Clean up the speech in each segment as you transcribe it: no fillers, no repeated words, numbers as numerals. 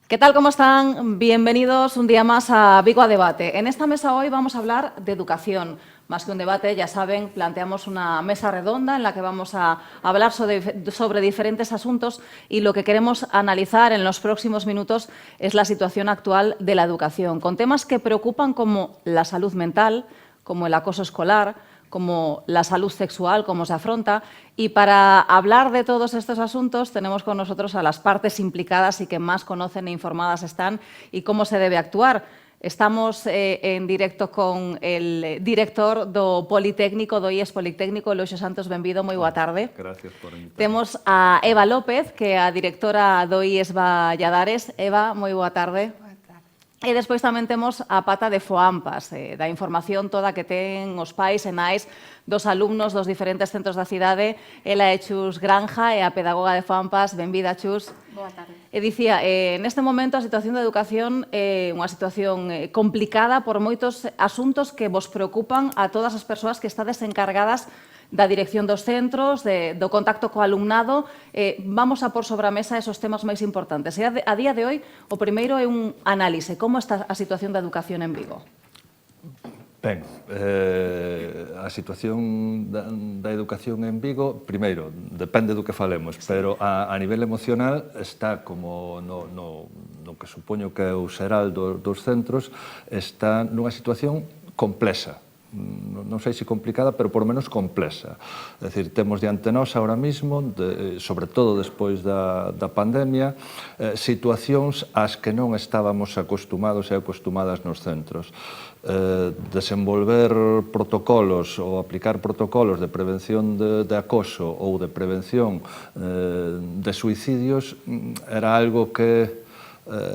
¿Qué tal? ¿Cómo están? Bienvenidos un día más a Vigo a Debate. En esta mesa hoy vamos a hablar de educación. Más que un debate, ya saben, planteamos una mesa redonda en la que vamos a hablar sobre diferentes asuntos y lo que queremos analizar en los próximos minutos es la situación actual de la educación, con temas que preocupan como la salud mental, como el acoso escolar, como la salud sexual, cómo se afronta. Y para hablar de todos estos asuntos tenemos con nosotros a las partes implicadas y que más conocen e informadas están y cómo se debe actuar. Estamos en directo con el director do Politécnico, do IES Politécnico, Loxo Santos, benvido, moi boa tarde. Gracias por invitarme. Temos a Eva López, que é a directora do IES Valladares. Eva, moi boa tarde. E despois tamén temos a pata de FOAMPAS, da información toda que ten os pais e nais dos alumnos dos diferentes centros da cidade. Ela é Chus Granja, é a pedagoga de FOAMPAS. Benvida, Chus. Boa tarde. E dicía, neste momento a situación da educación é unha situación complicada por moitos asuntos que vos preocupan a todas as persoas que estades encargadas da dirección dos centros, do contacto co alumnado. Vamos a por sobre a mesa esos temas máis importantes. E a día de hoy, o primeiro é un análise. Como está a situación da educación en Vigo? Ben, a situación da educación en Vigo, primeiro, depende do que falemos, pero a nivel emocional está como no que supoño que é o xeral dos centros, está nunha situación complexa. Non sei se complicada, pero por menos complexa. É dicir, temos diante nós ahora mismo, sobre todo despois da pandemia, situacións ás que non estábamos acostumados e acostumadas nos centros. Desenvolver protocolos ou aplicar protocolos de prevención de acoso ou de prevención de suicidios era algo que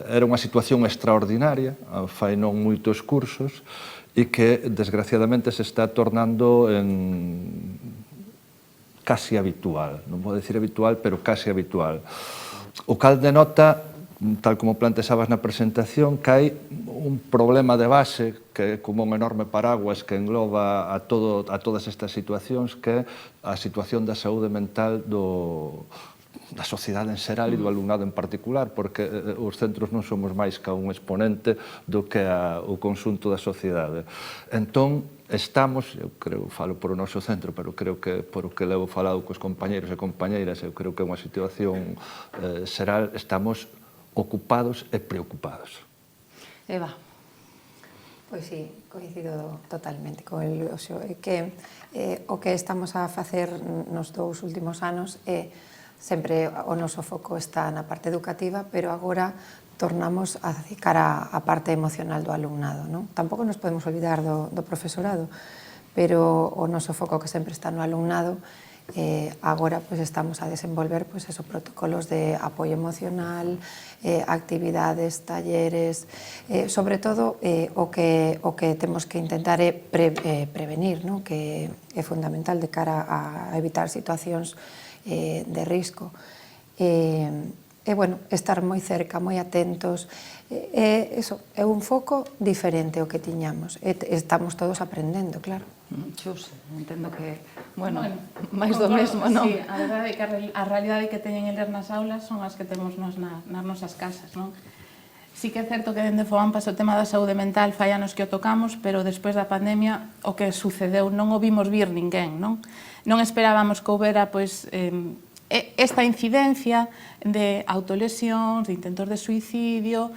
era unha situación extraordinaria, fai non moitos cursos, e que, desgraciadamente, se está tornando en casi habitual. Non vou dicir habitual, pero casi habitual. O cal denota, tal como plantexabas na presentación, que hai un problema de base que é como un enorme paraguas que engloba a todas estas situacións, que é a situación da saúde mental da sociedade en xeral e do alumnado en particular, porque os centros non somos máis que un exponente do que o conxunto da sociedade. Entón, estamos, eu creo, falo por o noso centro, pero creo que por o que levo falado cos compañeros e compañeiras, eu creo que é unha situación xeral, estamos ocupados e preocupados. Eva. Pois sí, coincido totalmente con el Oxo. Que o que estamos a facer nos dous últimos anos é sempre o noso foco está na parte educativa, pero agora tornamos a dedicar a parte emocional do alumnado. Non? Tampouco nos podemos olvidar do profesorado, pero o noso foco que sempre está no alumnado, agora pues, estamos a desenvolver pues, esos protocolos de apoio emocional, actividades, talleres, sobre todo o que temos que intentar é prevenir, non? Que é fundamental de cara a evitar situacións de risco. Bueno, estar moi cerca, moi atentos, é un foco diferente ao que tiñamos. Estamos todos aprendendo, claro. Chus, entendo que, bueno, máis do mesmo, non? Sí, a verdade é que a realidade que teñen eles nas aulas son as que temos nas nosas casas, non? Sí que é certo que dende FOAMPAS o tema da saúde mental fai anos que o tocamos, pero despois da pandemia o que sucedeu non o vimos vir ninguén, non? Non esperábamos que houbera, pois, esta incidencia de autolesións, de intentos de suicidio,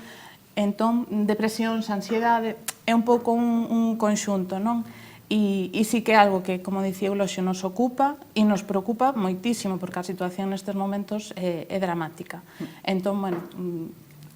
entón, depresións, ansiedade, é un pouco un conxunto, non? E sí que é algo que, como dicía Euloxio, nos ocupa e nos preocupa moitísimo, porque a situación nestes momentos é dramática. Entón, bueno,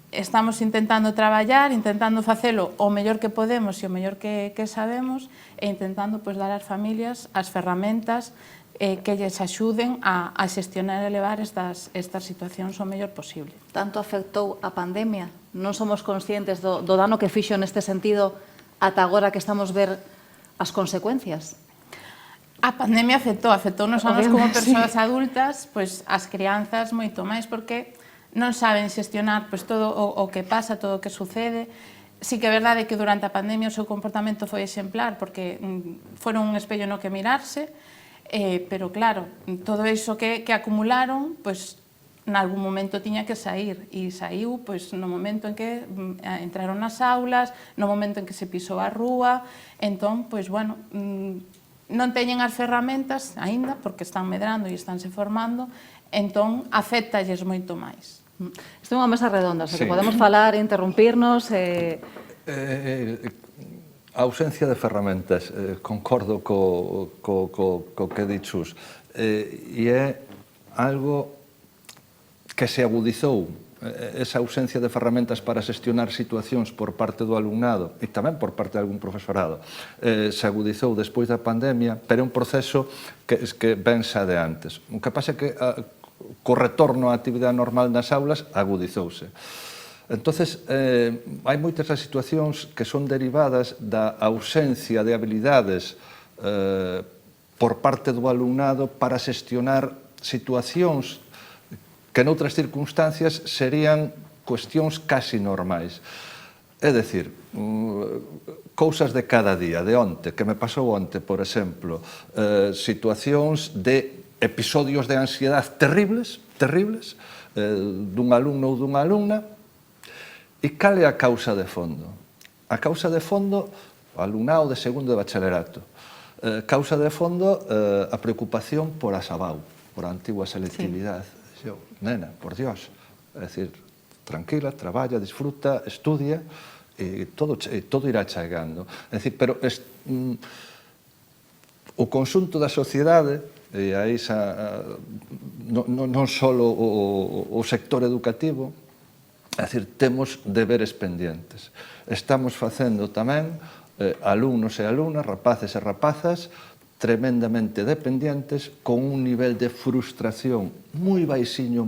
estamos intentando traballar, intentando facelo o mellor que podemos e o mellor que sabemos e intentando dar ás familias as ferramentas que lles axuden a xestionar e levar estas situacións o mellor posible. Tanto afectou a pandemia? Non somos conscientes do dano que fixo neste sentido ata agora que estamos ver as consecuencias? A pandemia afectounos a nós como persoas adultas, pois as crianzas moito máis, porque non saben xestionar todo o que pasa, todo o que sucede. Sí que é verdade que durante a pandemia o seu comportamento foi exemplar, porque foron un espello no que mirarse, pero claro, todo iso que acumularon, pois nalgún momento tiña que sair, e saiu pois, no momento en que entraron nas aulas, no momento en que se pisou a rúa, entón, pois, bueno, non teñen as ferramentas aínda, porque están medrando e estánse formando, entón, afectalles moito máis. Isto é unha mesa redonda, o sea, que Sí. podemos falar, interrumpirnos... A ausencia de ferramentas, concordo co que dichus, e é algo que se agudizou, esa ausencia de ferramentas para xestionar situacións por parte do alumnado e tamén por parte de algún profesorado, se agudizou despois da pandemia, pero é un proceso que ben xa de antes. O que pasa é que co retorno á actividade normal nas aulas agudizouse. Entonces, hai moitas das situacións que son derivadas da ausencia de habilidades por parte do alumnado para xestionar situacións que noutras circunstancias serían cuestións casi normais. É dicir, cousas de cada día, de onte, que me pasou onte, por exemplo, situacións de episodios de ansiedade terribles, dun alumno ou dunha alumna, e cal é a causa de fondo? A causa de fondo, o alumnado de segundo de bacharelato. Causa de fondo, a preocupación por a SABAU, por a antigua selectividade. Yo, nena, por Dios, é dicir, tranquila, traballa, disfruta, estudia, e todo irá chegando. É dicir, pero o conxunto da sociedade, e aí non só o sector educativo, é dicir, temos deberes pendientes. Estamos facendo tamén alumnos e alumnas, rapaces e rapazas, tremendamente dependientes, con un nivel de frustración moi baixiño,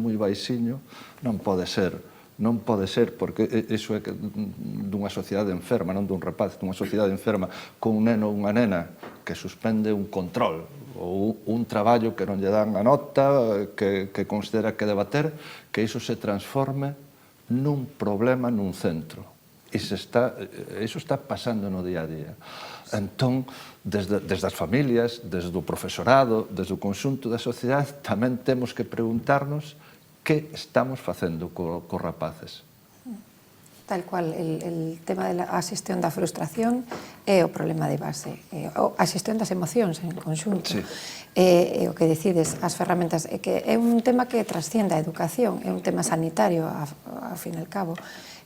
non pode ser, porque iso é dunha sociedade enferma, non dun rapaz, dunha sociedade enferma, con un neno ou unha nena que suspende un control, ou un traballo que non lle dan a nota, que considera que deba ter, que iso se transforme nun problema nun centro. Iso está pasando no día a día. Entón, desde as familias, desde o profesorado, desde o conxunto da sociedade, tamén temos que preguntarnos que estamos facendo cos rapaces. Tal cual, el tema da xestión da frustración é o problema de base. A xestión das emocións en conxunto. Sí. É o que decides, as ferramentas. É que é un tema que trasciende a educación, é un tema sanitario, ao fin e ao cabo.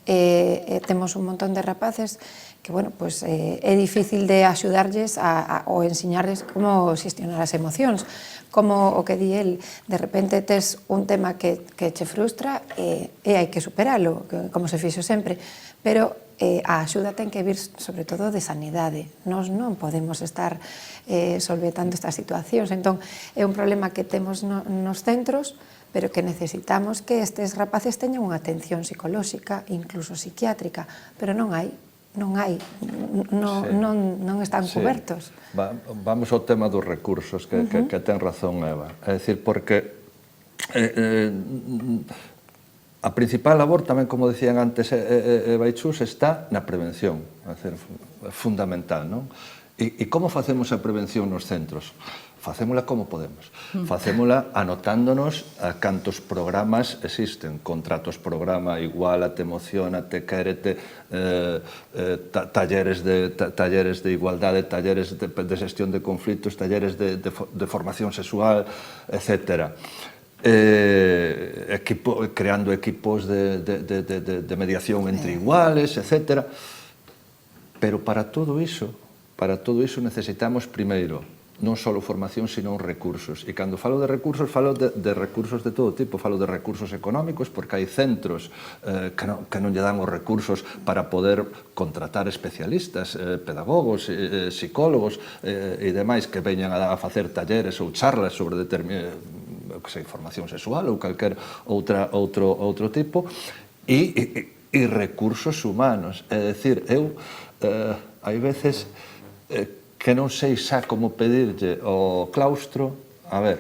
Temos un montón de rapaces que, bueno, pues, é difícil de axudarlles ou ensiñarles como xestionar as emocións. Como o que di el, de repente tes un tema que che frustra e hai que superalo, como se fixo sempre, pero a axuda ten que vir sobre todo de sanidade. Nós non podemos estar solventando estas situacións, entón é un problema que temos nos centros, pero que necesitamos que estes rapaces teñan unha atención psicolóxica, incluso psiquiátrica, pero non están cubertos. Vamos ao tema dos recursos, que ten razón Eva. É dicir, porque a principal labor, tamén como decían antes Eva e Chus, está na prevención, é dicir, fundamental, non? E como facemos a prevención nos centros? Facémola como podemos. Facémola anotándonos a cantos programas existen. Contratos programa, iguala, te emociona, te quérete, talleres de igualdade, talleres de xestión de conflitos, talleres de formación sexual, etc. Creando equipos de mediación entre iguales, etc. Pero para todo iso necesitamos primeiro non só formación, sino recursos. E cando falo de recursos de todo tipo. Falo de recursos económicos, porque hai centros que non lle dan os recursos para poder contratar especialistas, pedagogos, psicólogos e demais que veñan a facer talleres ou charlas sobre formación sexual ou calquer outro tipo, e recursos humanos. É dicir, hai veces que non sei xa como pedirlle ao claustro, a ver,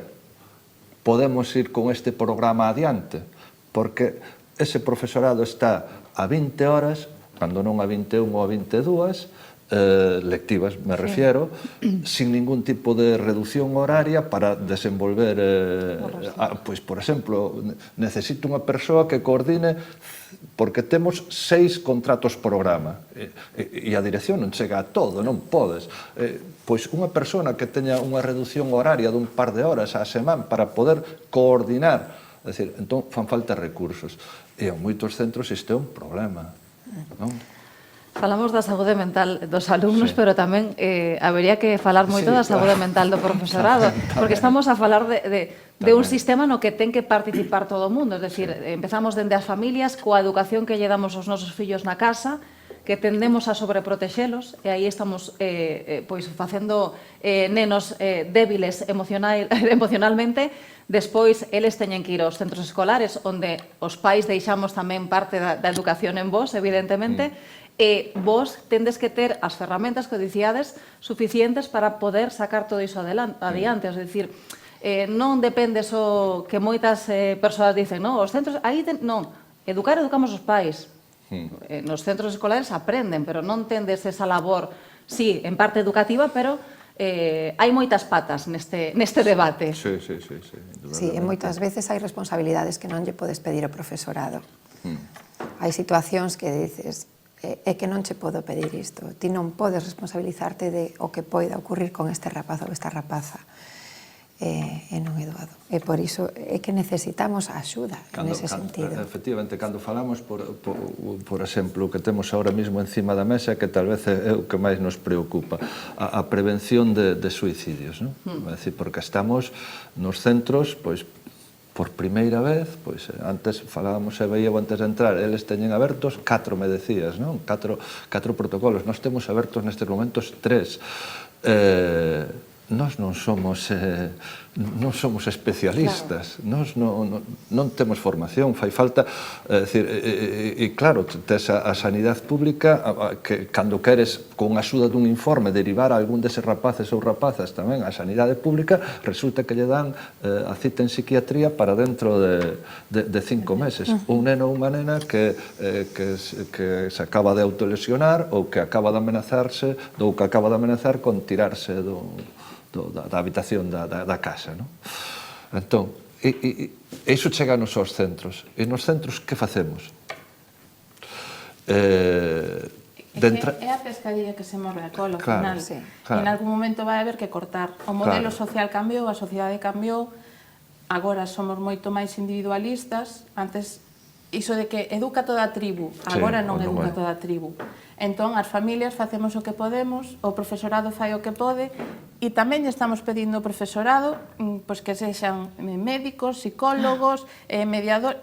podemos ir con este programa adiante, porque ese profesorado está a 20 horas, cando non a 21 ou a 22, lectivas, me refiero, sin ningún tipo de reducción horaria para desenvolver, pois, por exemplo, necesito unha persoa que coordine, porque temos 6 contratos programa, e a dirección non chega a todo, non podes. Pois unha persona que teña unha reducción horaria dun par de horas á semana para poder coordinar, é dicir, entón fan falta recursos. E en moitos centros isto é un problema, non? Falamos da saúde mental dos alumnos, pero tamén habería que falar moito da saúde mental do profesorado, porque estamos a falar de un sistema no que ten que participar todo o mundo, é dicir, empezamos dende as familias, coa educación que lle damos aos nosos fillos na casa, que tendemos a sobreprotexelos, e aí estamos pois facendo nenos débiles emocionalmente. Despois, eles teñen que ir aos centros escolares, onde os pais deixamos tamén parte da educación en vos, evidentemente, e vos tendes que ter as ferramentas que dicíades suficientes para poder sacar todo iso adiante. É dicir, non depende só que moitas persoas dicen, non, os centros, aí non, educamos os pais. Nos centros escolares aprenden, pero non tendes esa labor, sí, en parte educativa, pero hai moitas patas neste debate. Sí. Sí, e moitas veces hai responsabilidades que non lle podes pedir ao profesorado. Hai situacións que dices, é que non che podo pedir isto. Ti non podes responsabilizarte de o que poida ocurrir con este rapaz ou esta rapaza. E non é doado. E por iso é que necesitamos a axuda nese sentido. Efectivamente, cando falamos, por exemplo, o que temos ahora mesmo encima da mesa, que tal vez é o que máis nos preocupa, a prevención de suicidios, non? É dicir, porque estamos nos centros, pois, por primeira vez, pois antes falábamos e veíamos antes de entrar, eles teñen abertos 4, me decías, non? 4 protocolos. Nós temos abertos nestes momentos 3. Nós non somos especialistas, nós non temos formación, fai falta, e claro, tes a sanidade pública que cando queres, con a axuda dun informe, derivar a algún deses rapaces ou rapazas tamén a sanidade pública, resulta que lle dan a cita en psiquiatría para dentro de 5 meses. Un neno ou unha nena que se acaba de autolesionar ou que acaba de amenazarse ou que acaba de amenazar con tirarse da habitación da casa, non? Entón, iso chega nos aos centros. E nos centros, que facemos? É a pescadilla que se morre a cola, ao final. En algún momento vai haber que cortar. O modelo social cambiou, a sociedade cambiou, agora somos moito máis individualistas. Antes, iso de que educa toda a tribu, agora non educa toda a tribu. Entón, as familias facemos o que podemos, o profesorado fai o que pode, e tamén estamos pedindo ao profesorado pois que sexan médicos, psicólogos, mediadores,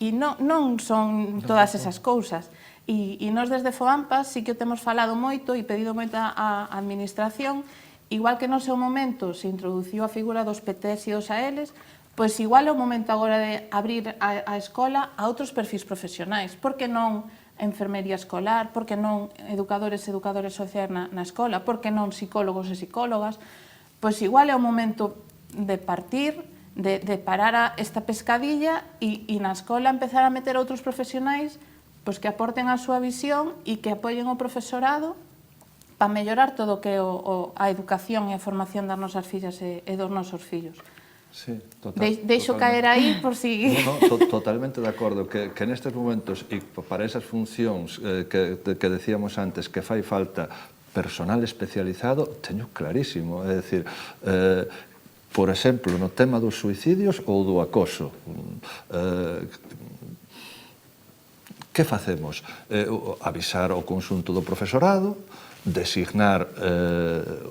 e non son todas esas cousas. E nós desde FOAMPA sí que o temos falado moito e pedido moito á administración, igual que no seu momento se introduciu a figura dos PTs e dos ALs, pois igual é o momento agora de abrir a escola a outros perfis profesionais. Por que non enfermería escolar? Por que non educadores sociais na escola? Por que non psicólogos e psicólogas? Pois igual é o momento de partir, de parar esta pescadilla e na escola empezar a meter outros profesionais pois que aporten a súa visión e que apoien o profesorado para mellorar todo o que é a educación e a formación das nosas fillas e dos nosos fillos. Sí, deixo caer aí por si... Totalmente de acordo, que nestes momentos e para esas funcións que decíamos antes que fai falta personal especializado, teño clarísimo, é dicir, por exemplo, no tema dos suicidios ou do acoso. Que facemos? Avisar ao conxunto do profesorado, designar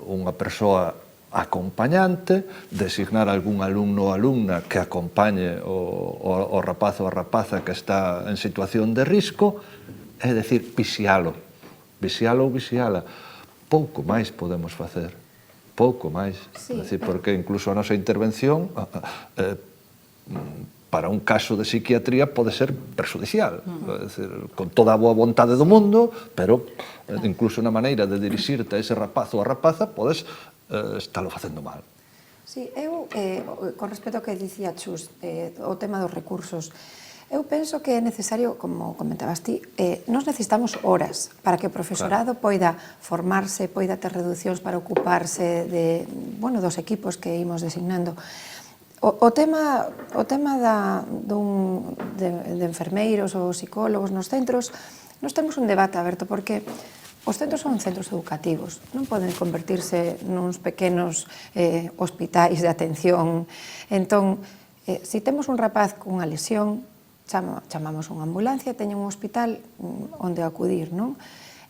unha persoa acompañante, designar algún alumno ou alumna que acompañe o rapaz ou a rapaza que está en situación de risco, é dicir, vixialo ou vixiala. Pouco máis podemos facer, pouco máis. É dicir, porque incluso a nosa intervención para un caso de psiquiatría pode ser perjudicial, con toda a boa vontade do mundo, pero incluso na maneira de dirixirte a ese rapaz ou a rapaza podes estalo facendo mal. Sí, eu, con respecto ao que dicía Chus, o tema dos recursos, Eu penso que é necesario, como comentabas ti, nos necesitamos horas para que o profesorado poida formarse, poida ter reduccións para ocuparse dos equipos que imos designando. O tema de enfermeiros ou psicólogos nos centros, nos temos un debate aberto porque os centros son centros educativos, non poden convertirse nuns pequenos hospitais de atención. Entón, se temos un rapaz cunha lesión, chamamos unha ambulancia, teñen un hospital onde acudir, non?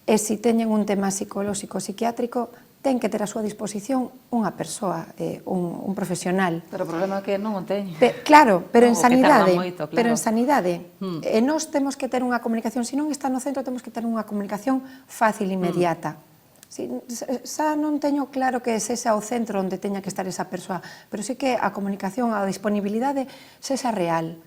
E se teñen un tema psicolóxico, psiquiátrico, ten que ter a súa disposición unha persoa, un profesional. Pero o problema é que non o teñen. Claro, pero en O que tarda sanidade. moito, claro. Pero en sanidade. E nós temos que ter unha comunicación, se non está no centro, temos que ter unha comunicación fácil e inmediata. Xa non teño claro que sexa o centro onde teña que estar esa persoa, pero sí que a comunicación, a disponibilidade, sexa real.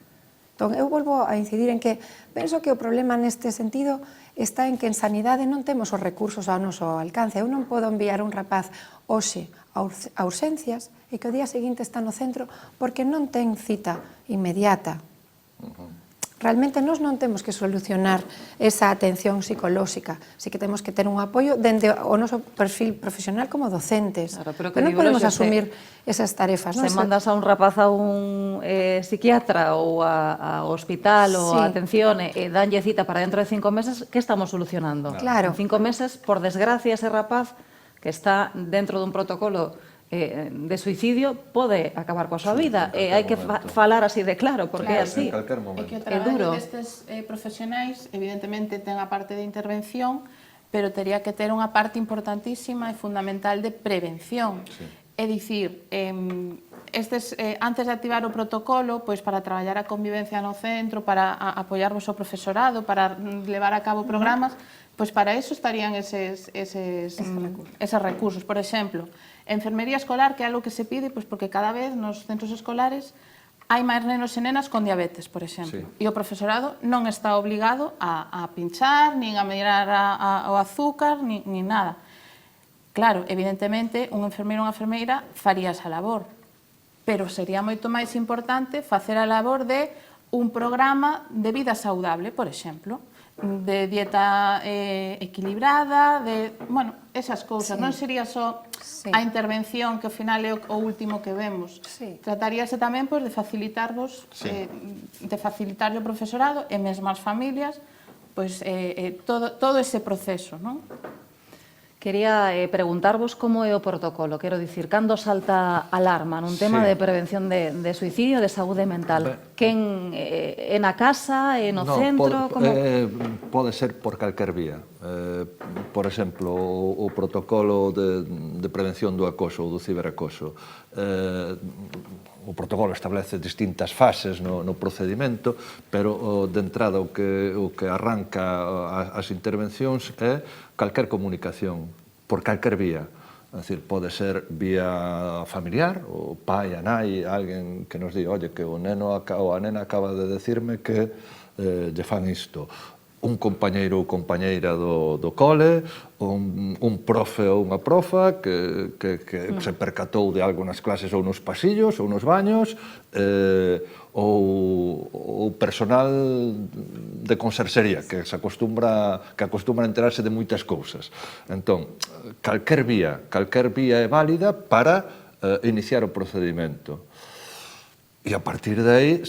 Entón, eu volvo a incidir en que penso que o problema neste sentido está en que en sanidade non temos os recursos ao noso alcance. Eu non podo enviar un rapaz hoxe a urxencias e que o día seguinte está no centro porque non ten cita inmediata. Realmente nós non temos que solucionar esa atención psicolóxica, si que temos que ter un apoio dende o noso perfil profesional como docentes. Claro, pero non podemos asumir esas tarefas. Se mandas a un rapaz a un psiquiatra ou ao hospital ou a atención e danlle cita para dentro de 5 meses, que estamos solucionando? Claro. En 5 meses, por desgracia, ese rapaz que está dentro dun protocolo de suicidio pode acabar coa súa vida e hai que falar así de claro, porque é así. É que o traballo destes profesionais evidentemente ten a parte de intervención, pero tería que ter unha parte importantísima e fundamental de prevención. É dicir, antes de activar o protocolo, pois para traballar a convivencia no centro, para apoiarvos ao profesorado, para levar a cabo programas, pois para eso estarían eses recursos. Por exemplo, enfermería escolar, que é algo que se pide, pois porque cada vez nos centros escolares hai máis nenos e nenas con diabetes, por exemplo. E o profesorado non está obligado a pinchar, nin a mirar o azúcar, nin nada. Claro, evidentemente, un enfermeiro ou unha enfermeira faría esa labor, pero sería moito máis importante facer a labor de un programa de vida saudable, por exemplo, de dieta equilibrada, esas cousas. Non sería só a intervención que ao final é o último que vemos. Trataríase tamén de facilitarvos, de facilitarle o profesorado e mesmo as familias todo ese proceso, non? Quería preguntarvos como é o protocolo, quero dicir, cando salta alarma nun tema de prevención de suicidio, de saúde mental? Quen é na casa, é no centro? Pode ser por calquer vía. Por exemplo, o protocolo de prevención do acoso ou do ciberacoso. O protocolo establece distintas fases no procedimento, pero de entrada o que arranca as intervencións é calquer comunicación, por calquer vía. É dicir, pode ser vía familiar, o pai, a nai, alguén que nos di, oye, que o neno ou a nena acaba de decirme que lle fan isto. Un compañeiro ou compañeira do cole, un profe ou unha profa que se percatou de algo nas clases ou nos pasillos ou nos baños, ou personal de conserxería que acostumbra a enterarse de moitas cousas. Entón, calquer vía é válida para iniciar o procedimento. E a partir de aí,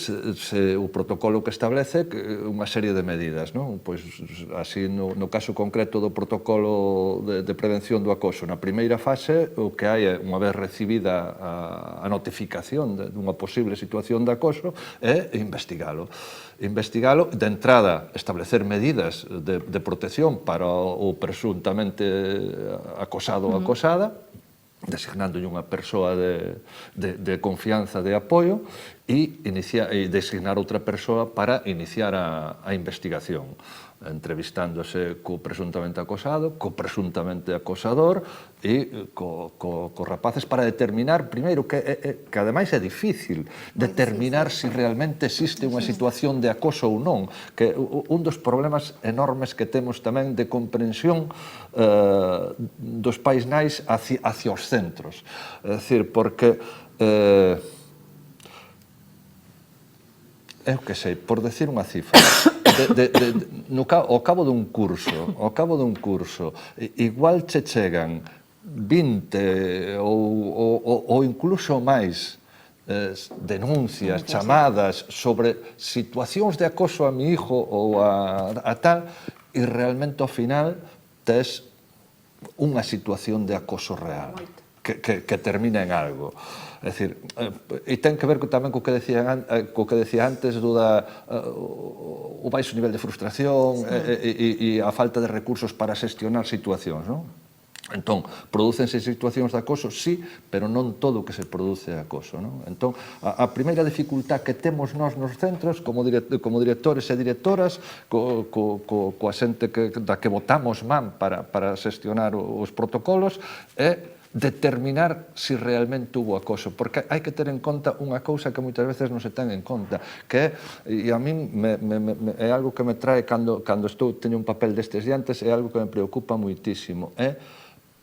o protocolo que establece unha serie de medidas, non? Pois, así, no caso concreto do protocolo de prevención do acoso, na primeira fase, o que hai, unha vez recibida a notificación dunha posible situación de acoso, é investigalo. Investigalo, de entrada, establecer medidas de protección para o presuntamente acosado ou acosada, designándolle unha persoa de confianza, de apoio, e designar outra persoa para iniciar a investigación, entrevistándose co presuntamente acosado, co presuntamente acosador e co rapaces para determinar, primeiro, que ademais é difícil determinar se realmente existe unha situación de acoso ou non, que un dos problemas enormes que temos tamén de comprensión dos pais nais hacia os centros. É dicir, porque eu que sei, por decir unha cifra, ao cabo dun curso, igual che chegan 20 ou incluso máis denuncias, chamadas sobre situacións de acoso a mi hijo ou a tal, e realmente ao final tes unha situación de acoso real que termina en algo. É dicir, e ten que ver tamén co que decía antes o baixo nivel de frustración e a falta de recursos para xestionar situacións, non? Entón, prodúcense situacións de acoso, sí, pero non todo o que se produce é acoso, non? Entón, a primeira dificultad que temos nós nos centros, como directores e directoras, coa xente da que botamos man para xestionar os protocolos, é determinar se realmente hubo acoso, porque hai que ter en conta unha cousa que moitas veces non se ten en conta, que é, e a min é algo que me trae cando teño un papel destes diantes, é algo que me preocupa moitísimo, é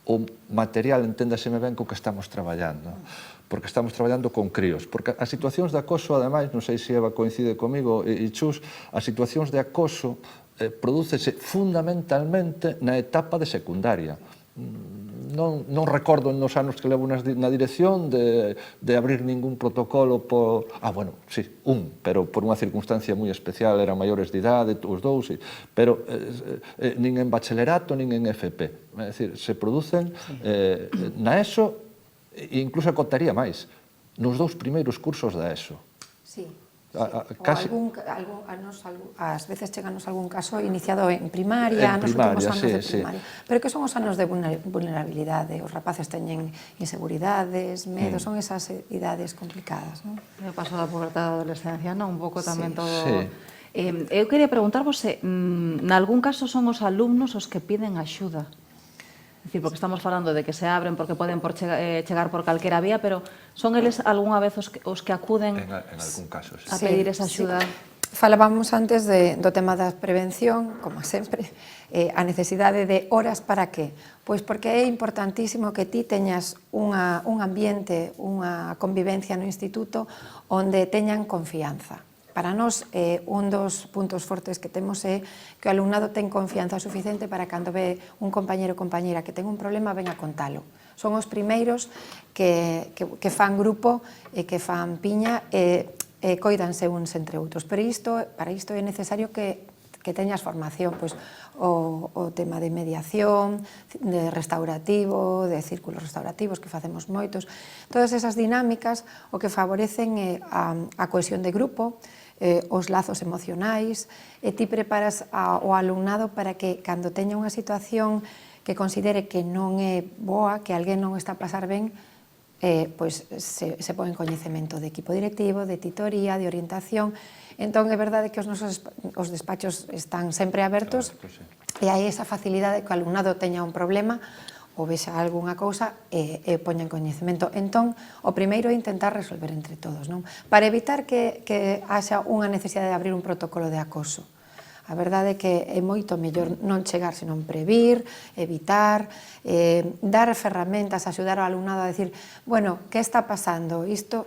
o material, enténdaseme ben, co que estamos traballando, porque estamos traballando con críos, porque as situacións de acoso, ademais, non sei se Eva coincide comigo e Chus, as situacións de acoso prodúcese fundamentalmente na etapa de secundaria. Non recordo nos anos que levo na dirección de abrir ningún protocolo por... bueno, sí, pero por unha circunstancia moi especial, eran maiores de idade, os dous, pero nin en bacharelato, nin en FP. É dicir, se producen na ESO, e incluso acotaría máis, nos dous primeiros cursos da ESO. Sí. Casi... Ás veces cheganos algún caso iniciado en primaria, nos últimos anos de primaria. Pero que son os anos de vulnerabilidade, os rapaces teñen inseguridades, medos, son esas idades complicadas, non? O paso da pubertade da adolescencia, non? Un pouco tamén todo... Sí. Eu quería preguntarvos se, nalgún caso son os alumnos os que piden axuda. É dicir, porque estamos falando de que se abren porque poden chegar por calquera vía, pero son eles algunha vez os que acuden en algún caso, sí. a pedir esa axuda? Falábamos antes do tema da prevención, como sempre, a necesidade de horas para qué? Pois porque é importantísimo que ti teñas un ambiente, unha convivencia no instituto onde teñan confianza. Para nós, un dos puntos fortes que temos é que o alumnado ten confianza suficiente para cando ve un compañero ou compañera que ten un problema, ven a contalo. Son os primeiros que fan grupo e que fan piña e coidanse uns entre outros. Pero para isto é necesario que teñas formación, pois o tema de mediación, de restaurativo, de círculos restaurativos que facemos moitos. Todas esas dinámicas o que favorecen a cohesión de grupo, os lazos emocionais, e ti preparas o alumnado para que cando teña unha situación que considere que non é boa, que alguén non está a pasar ben, pois se pon en coñecemento de equipo directivo, de titoría, de orientación. Entón, é verdade que os despachos están sempre abertos e hai esa facilidade que o alumnado teña un problema ou vexa algunha cousa e poña en coñecemento. Entón, o primeiro é intentar resolver entre todos, non? Para evitar que haxa unha necesidade de abrir un protocolo de acoso. A verdade é que é moito mellor non chegar, senón previr, evitar, dar ferramentas, axudar ao alumnado a decir, bueno, que está pasando? Isto,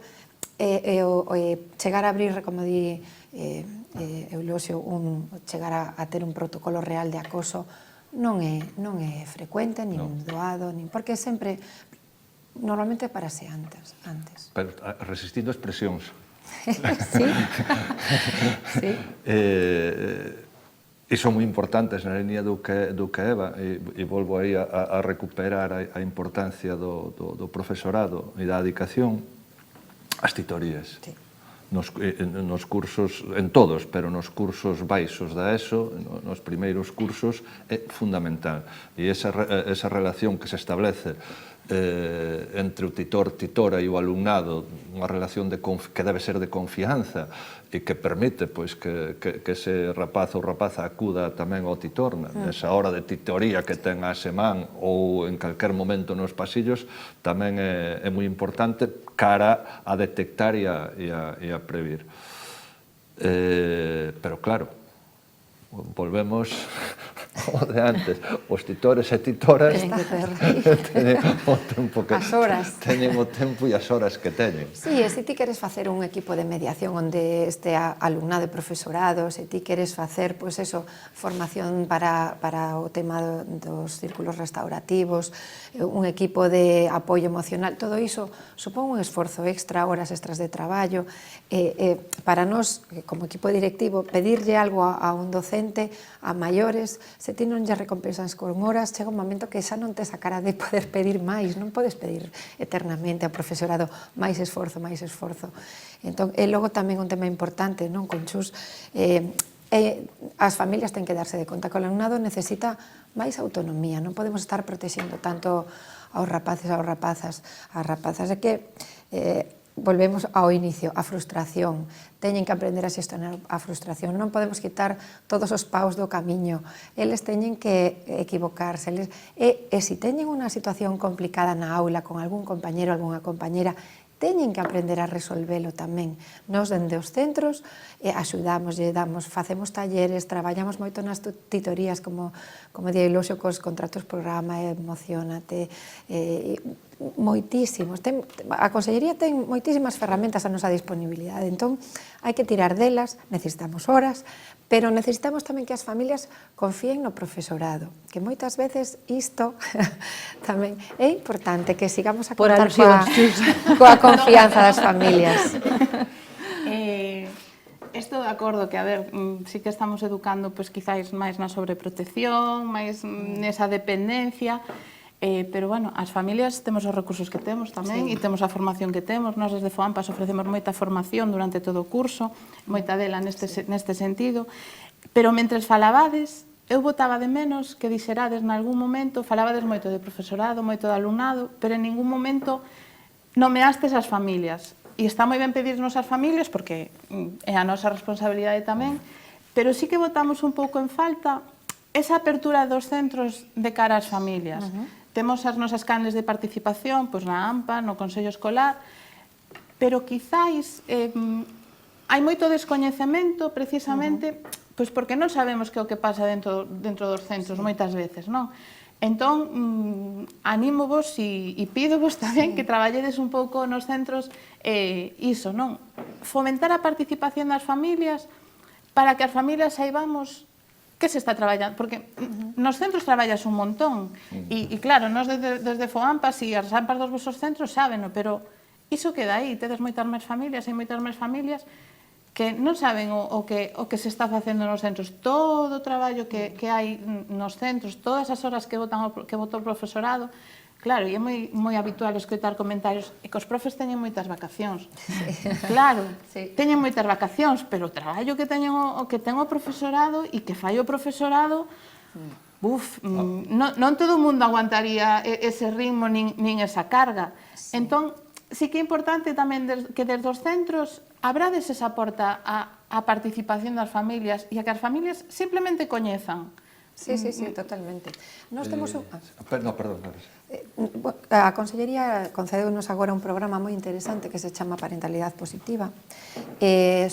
chegar a abrir, como di Eulosio, chegar a ter un protocolo real de acoso non é frecuente, nin doado, porque sempre, normalmente parase antes. Pero resistindo as presións. Sí. Sí. E son moi importantes na línea do que Eva, e volvo aí a recuperar a importancia do profesorado e da dedicación, as titorías. Sí. Nos cursos, en todos, pero nos cursos baixos da ESO, nos primeiros cursos, é fundamental. E esa relación que se establece entre o titor, titora e o alumnado, unha relación que debe ser de confianza e que permite que ese rapaz ou rapaza acuda tamén ao titor nesa hora de titoría que ten a semana ou en calquer momento nos pasillos, tamén é moi importante cara a detectar e a previr. Pero claro, volvemos o de antes, os titores e titoras Teñen que ter teñen o tempo que as horas. teñen o tempo e as horas que teñen. Sí, e se ti queres facer un equipo de mediación onde este alumnado e profesorado, se ti queres facer, pois eso, formación para o tema dos círculos restaurativos, un equipo de apoio emocional, todo iso supón un esforzo extra, horas extras de traballo. Para nós, como equipo directivo, pedirlle algo a un docente, a maiores, se ti non lle recompensas con horas, chega un momento que xa non tes a cara de poder pedir máis, non podes pedir eternamente ao profesorado máis esforzo, máis esforzo. Entón, e logo tamén un tema importante, non, Conchus, as familias ten que darse de conta que o alumnado necesita máis autonomía, non podemos estar protexendo tanto aos rapaces, aos rapazas, as rapazas, é que volvemos ao inicio, a frustración. Teñen que aprender a xestionar a frustración. Non podemos quitar todos os paus do camiño. Eles teñen que equivocarse. E se teñen unha situación complicada na aula con algún compañero, algunha compañera, teñen que aprender a resolvelo tamén. Nos, dende os centros, axudamos, facemos talleres, traballamos moito nas titorías, como di Iluxo, cos contratos programa, emocionate, moitísimos. A Consellería ten moitísimas ferramentas a nosa disponibilidade, entón hai que tirar delas, necesitamos horas, pero necesitamos tamén que as familias confíen no profesorado, que moitas veces isto tamén é importante, que sigamos a contar coa confianza das familias. Estou de acordo que, a ver, sí que estamos educando, pois, quizáis máis na sobreprotección, máis nesa dependencia, pero, bueno, as familias temos os recursos que temos tamén, e temos a formación que temos. Nós desde FOAMPAS ofrecemos moita formación durante todo o curso, moita dela neste sentido, pero mentres falabades, eu botaba de menos que dixerades nalgún momento, falabades moito de profesorado, moito de alumnado, pero en ningún momento nomeastes as familias. E está moi ben pedirnos ás familias, porque é a nosa responsabilidade tamén, pero sí que botamos un pouco en falta esa apertura dos centros de cara ás familias. Temos as nosas canles de participación, pois na AMPA, no Consello Escolar, pero quizáis hai moito descoñecemento precisamente pois porque non sabemos que é o que pasa dentro dos centros moitas veces, non? Entón, anímovos e pídovos tamén que traballedes un pouco nos centros iso, non? Fomentar a participación das familias para que as familias saibamos que se está traballando, porque nos centros traballas un montón, e claro, nós desde FOAMPAS e as AMPAs dos vosos centros sábeno, pero iso queda aí, tedes moitas máis familias, hai moitas máis familias que non saben o que se está facendo nos centros, todo o traballo que hai nos centros, todas as horas que bota o profesorado. Claro, e é moi habitual escoitar comentarios e que os profes teñen moitas vacacións. Claro, teñen moitas vacacións, pero o traballo que ten o profesorado e que fai o profesorado, non todo o mundo aguantaría ese ritmo nin esa carga. Entón, sí que é importante tamén que desde os centros abrades esa porta á participación das familias e a que as familias simplemente coñezan. Sí, totalmente. Nós temos un... Perdón. A Consellería concedeunos agora un programa moi interesante que se chama Parentalidade Positiva.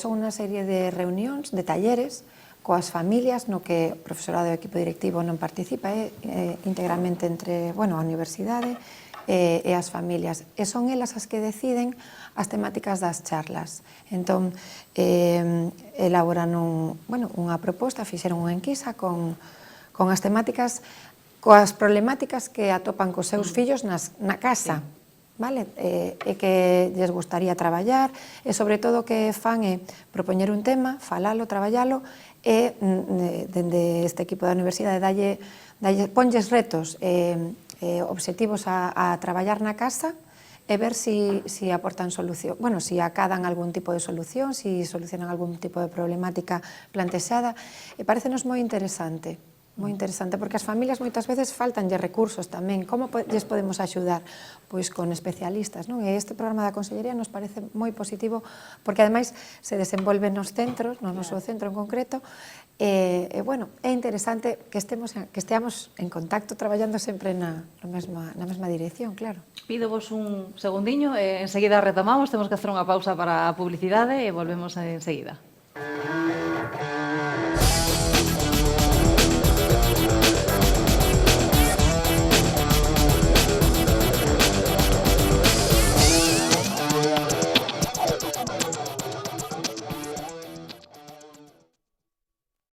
Son unha serie de reunións, de talleres, coas familias, no que o profesorado e o equipo directivo non participa, íntegramente entre a universidade e as familias. E son elas as que deciden as temáticas das charlas. Entón, elaboran unha proposta, fixeron unha enquisa con as temáticas, coas problemáticas que atopan cos seus fillos na casa, vale? E que lles gustaría traballar, e sobre todo que fan é propoñer un tema, falalo, traballalo, e dende este equipo da universidade ponlles retos obxectivos a traballar na casa e ver si aportan solución, si acadan algún tipo de solución, si solucionan algún tipo de problemática plantexada. E parecenos moi interesante, porque as familias moitas veces faltanlle recursos tamén. Como lles podemos axudar? Pois con especialistas, non? E este programa da Consellería nos parece moi positivo, porque ademais se desenvolve nos centros, no noso centro en concreto, é interesante que esteamos en contacto traballando sempre na mesma dirección, claro. Pídovos un segundiño, enseguida retomamos, temos que hacer unha pausa para a publicidade e volvemos enseguida.